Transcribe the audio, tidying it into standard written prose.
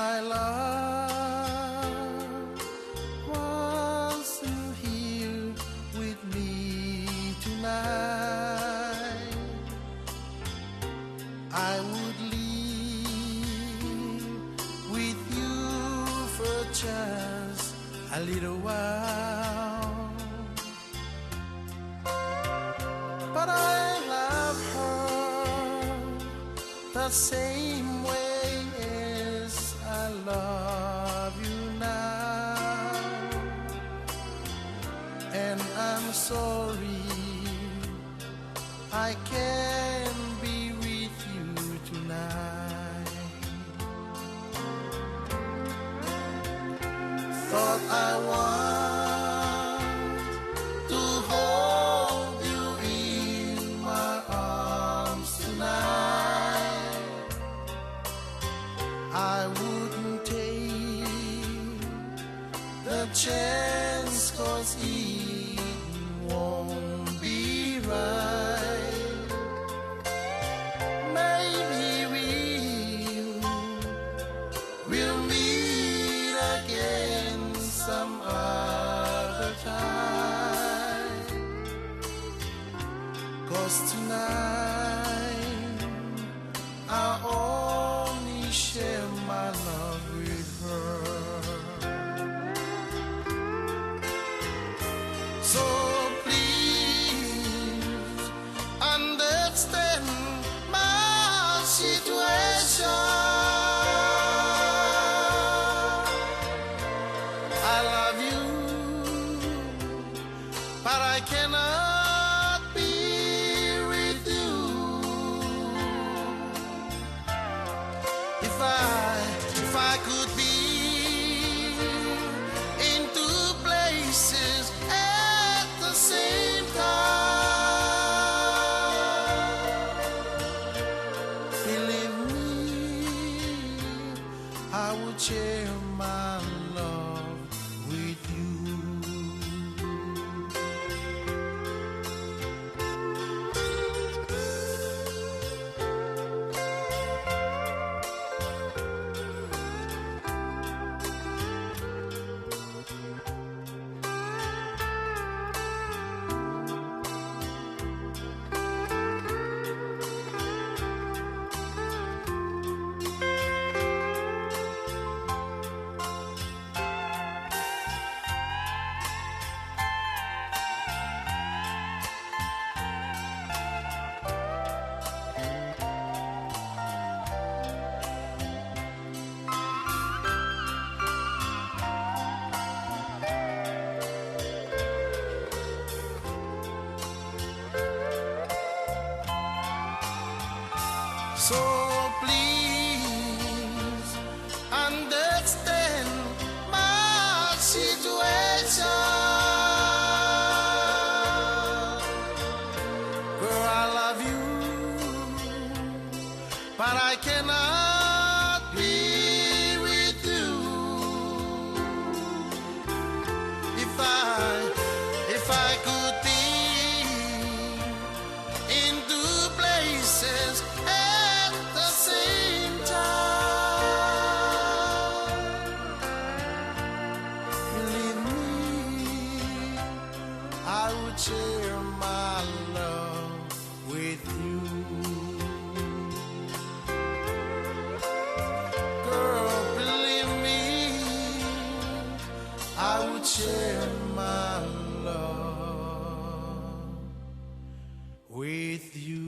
my love wasn't here with me tonight, I would leave with you for just a little while. But I love her the same way as I love you now, and I'm sorry I can't be with you tonight. Thought I want to hold you in my arms tonight. I wouldn't take the chance, 'cause it won't be right. Maybe we'll meet again some other time, 'cause tonight I only share my love with her. So please understand my situation. I love you, but I cannot be with you. If I could be in two places at the same time, believe me, I would share my love with you. So please understand my situation. Girl, I love you, but I cannot be with you. If I could be in two places at the same time, believe me, I would share my love with you. Girl, believe me, I would share my love with you.